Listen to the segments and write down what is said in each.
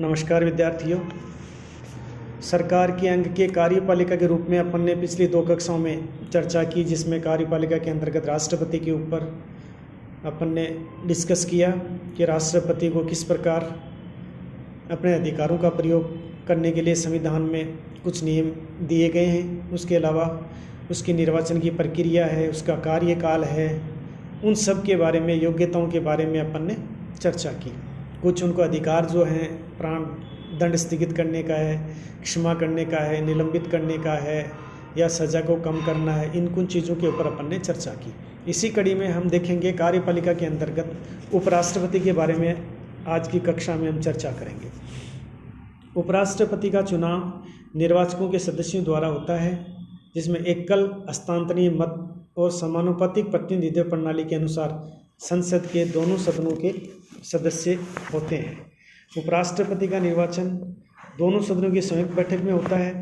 नमस्कार विद्यार्थियों। सरकार के अंग के कार्यपालिका के रूप में अपन ने पिछली 2 कक्षाओं में चर्चा की, जिसमें कार्यपालिका के अंतर्गत राष्ट्रपति के ऊपर अपन ने डिस्कस किया कि राष्ट्रपति को किस प्रकार अपने अधिकारों का प्रयोग करने के लिए संविधान में कुछ नियम दिए गए हैं। उसके अलावा उसकी निर्वाचन की प्रक्रिया है, उसका कार्यकाल है, उन सब के बारे में, योग्यताओं के बारे में अपन ने चर्चा की। कुछ उनको अधिकार जो हैं, प्राण दंड स्थगित करने का है, क्षमा करने का है, निलंबित करने का है या सज़ा को कम करना है, इन कुछ चीज़ों के ऊपर अपन ने चर्चा की। इसी कड़ी में हम देखेंगे कार्यपालिका के अंतर्गत उपराष्ट्रपति के बारे में आज की कक्षा में हम चर्चा करेंगे। उपराष्ट्रपति का चुनाव निर्वाचकों के सदस्यों द्वारा होता है, जिसमें एकल हस्तांतरणीय मत और समानुपातिक प्रतिनिधित्व प्रणाली के अनुसार संसद के दोनों सदनों के सदस्य होते हैं। उपराष्ट्रपति का निर्वाचन दोनों सदनों की संयुक्त बैठक में होता है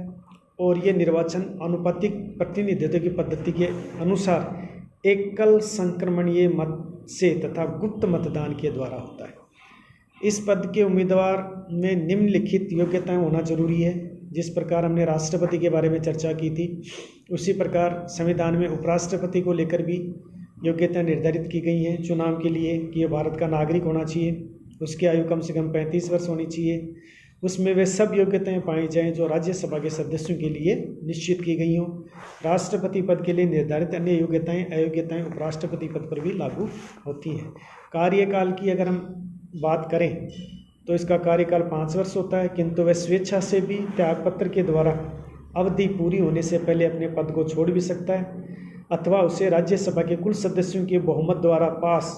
और ये निर्वाचन अनुपातिक प्रतिनिधित्व की पद्धति के अनुसार एकल संक्रमणीय मत से तथा गुप्त मतदान के द्वारा होता है। इस पद के उम्मीदवार में निम्नलिखित योग्यताएं होना जरूरी है। जिस प्रकार हमने राष्ट्रपति के बारे में चर्चा की थी, उसी प्रकार संविधान में उपराष्ट्रपति को लेकर भी योग्यता निर्धारित की गई हैं चुनाव के लिए कि यह भारत का नागरिक होना चाहिए, उसकी आयु कम से कम 35 वर्ष होनी चाहिए, उसमें वे सब योग्यताएं पाई जाएं जो राज्यसभा के सदस्यों के लिए निश्चित की गई हों। राष्ट्रपति पद के लिए निर्धारित अन्य योग्यताएं अयोग्यताएं उपराष्ट्रपति पद पर भी लागू होती हैं। कार्यकाल की अगर हम बात करें तो इसका कार्यकाल 5 वर्ष होता है, किंतु वह स्वेच्छा से भी त्यागपत्र के द्वारा अवधि पूरी होने से पहले अपने पद को छोड़ भी सकता है अथवा उसे राज्यसभा के कुल सदस्यों के बहुमत द्वारा पास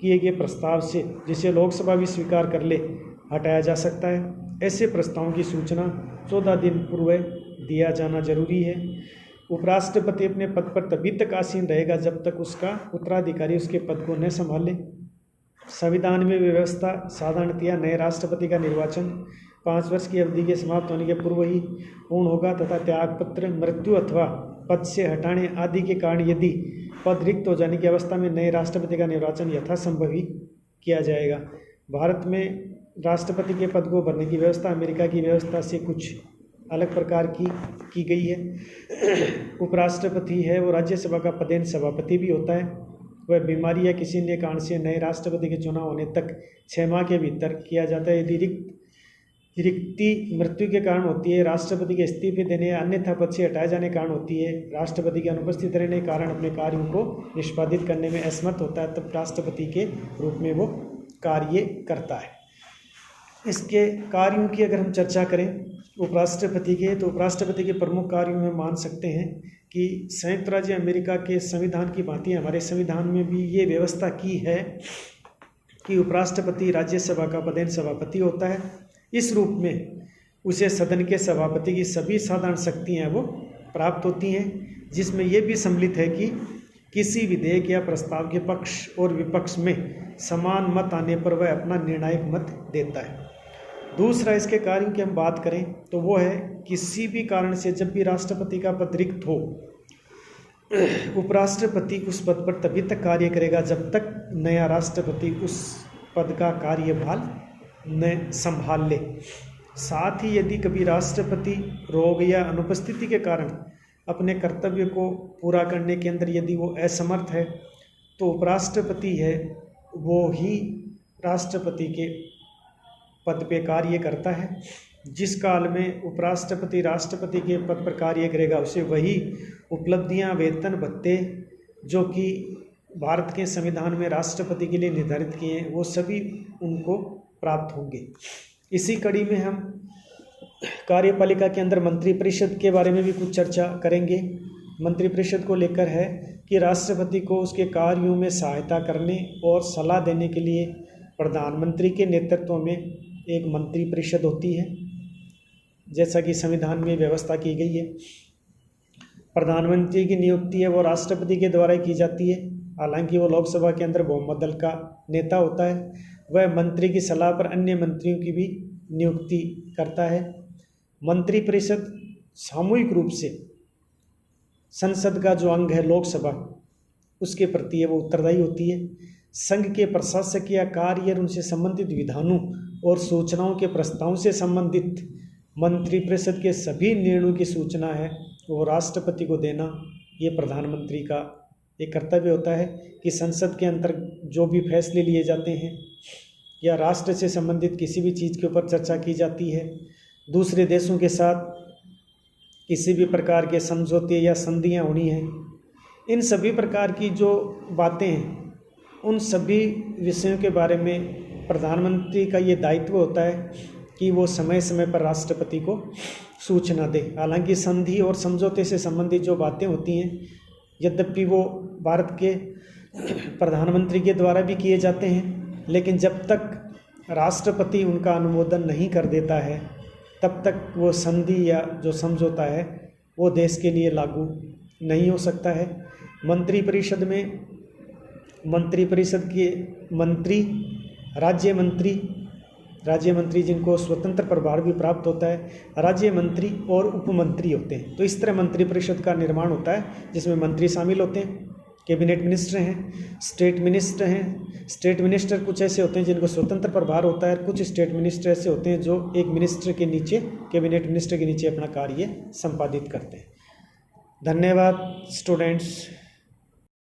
किए गए प्रस्ताव से, जिसे लोकसभा भी स्वीकार कर ले, हटाया जा सकता है। ऐसे प्रस्तावों की सूचना 14 दिन पूर्व दिया जाना जरूरी है। उपराष्ट्रपति अपने पद पर तभी तक आसीन रहेगा जब तक उसका उत्तराधिकारी उसके पद को न संभाले। संविधान में व्यवस्था साधारणतया नए राष्ट्रपति का निर्वाचन 5 वर्ष की अवधि के समाप्त होने के पूर्व ही पूर्ण होगा तथा त्यागपत्र, मृत्यु अथवा पद से हटाने आदि के कारण यदि पद रिक्त हो जाने की अवस्था में नए राष्ट्रपति का निर्वाचन यथासंभव ही किया जाएगा। भारत में राष्ट्रपति के पद को भरने की व्यवस्था अमेरिका की व्यवस्था से कुछ अलग प्रकार की गई है। उपराष्ट्रपति है वो राज्यसभा का पदेन सभापति भी होता है। वह बीमारी या किसी अन्य कारण से नए राष्ट्रपति के चुनाव होने तक 6 माह के भीतर किया जाता है। यदि रिक्ति मृत्यु के कारण होती है, राष्ट्रपति के इस्तीफे देने या अन्यथा पद से हटाए जाने के कारण होती है, राष्ट्रपति के अनुपस्थित रहने के कारण अपने कार्यों को निष्पादित करने में असमर्थ होता है, तब राष्ट्रपति के रूप में वो कार्य करता है। इसके कार्यों की अगर हम चर्चा करें उपराष्ट्रपति के, तो उपराष्ट्रपति के प्रमुख कार्यों में मान सकते हैं कि संयुक्त राज्य अमेरिका के संविधान की भांति हमारे संविधान में भी ये व्यवस्था की है कि उपराष्ट्रपति राज्यसभा का पदेन सभापति होता है। इस रूप में उसे सदन के सभापति की सभी साधारण शक्तियाँ वो प्राप्त होती हैं, जिसमें यह भी सम्मिलित है कि किसी विधेयक या प्रस्ताव के पक्ष और विपक्ष में समान मत आने पर वह अपना निर्णायक मत देता है। दूसरा, इसके कार्यों की हम बात करें तो वो है किसी भी कारण से जब भी राष्ट्रपति का पद रिक्त हो, उपराष्ट्रपति उस पद पर तभी तक कार्य करेगा जब तक नया राष्ट्रपति उस पद का कार्यभार न संभाल ले। साथ ही यदि कभी राष्ट्रपति रोग या अनुपस्थिति के कारण अपने कर्तव्य को पूरा करने के अंदर यदि वो असमर्थ है, तो उपराष्ट्रपति है वो ही राष्ट्रपति के पद पे कार्य करता है। जिस काल में उपराष्ट्रपति राष्ट्रपति के पद पर कार्य करेगा उसे वही उपलब्धियां, वेतन, भत्ते जो कि भारत के संविधान में राष्ट्रपति के लिए निर्धारित किए हैं, वो सभी उनको प्राप्त होंगे। इसी कड़ी में हम कार्यपालिका के अंदर मंत्रिपरिषद के बारे में भी कुछ चर्चा करेंगे। मंत्रिपरिषद को लेकर है कि राष्ट्रपति को उसके कार्यों में सहायता करने और सलाह देने के लिए प्रधानमंत्री के नेतृत्व में एक मंत्रिपरिषद होती है, जैसा कि संविधान में व्यवस्था की गई है। प्रधानमंत्री की नियुक्ति है वो राष्ट्रपति के द्वारा की जाती है, हालांकि वो लोकसभा के अंदर बहुमत दल का नेता होता है। वह मंत्री की सलाह पर अन्य मंत्रियों की भी नियुक्ति करता है। मंत्रिपरिषद सामूहिक रूप से संसद का जो अंग है लोकसभा, उसके प्रति वो उत्तरदायी होती है। संघ के प्रशासकीय कार्य और उनसे संबंधित विधानों और सूचनाओं के प्रस्तावों से संबंधित मंत्रिपरिषद के सभी निर्णयों की सूचना है वो राष्ट्रपति को देना ये प्रधानमंत्री का एक कर्तव्य होता है कि संसद के अंतर जो भी फैसले लिए जाते हैं या राष्ट्र से संबंधित किसी भी चीज़ के ऊपर चर्चा की जाती है, दूसरे देशों के साथ किसी भी प्रकार के समझौते या संधियाँ होनी हैं, इन सभी प्रकार की जो बातें हैं उन सभी विषयों के बारे में प्रधानमंत्री का ये दायित्व होता है कि वो समय समय पर राष्ट्रपति को सूचना दे। हालांकि संधि और समझौते से संबंधित जो बातें होती हैं यद्यपि वो भारत के प्रधानमंत्री के द्वारा भी किए जाते हैं, लेकिन जब तक राष्ट्रपति उनका अनुमोदन नहीं कर देता है तब तक वो संधि या जो समझौता है वो देश के लिए लागू नहीं हो सकता है। मंत्रिपरिषद में मंत्रिपरिषद के मंत्री, राज्य मंत्री जिनको स्वतंत्र प्रभार भी प्राप्त होता है, राज्य मंत्री और उपमंत्री होते हैं। तो इस तरह मंत्रिपरिषद का निर्माण होता है जिसमें मंत्री शामिल होते हैं, कैबिनेट मिनिस्टर हैं, स्टेट मिनिस्टर हैं। स्टेट मिनिस्टर कुछ ऐसे होते हैं जिनको स्वतंत्र प्रभार होता है, कुछ स्टेट मिनिस्टर ऐसे होते हैं जो एक मिनिस्टर के नीचे, कैबिनेट मिनिस्टर के नीचे अपना कार्य संपादित करते हैं। धन्यवाद स्टूडेंट्स।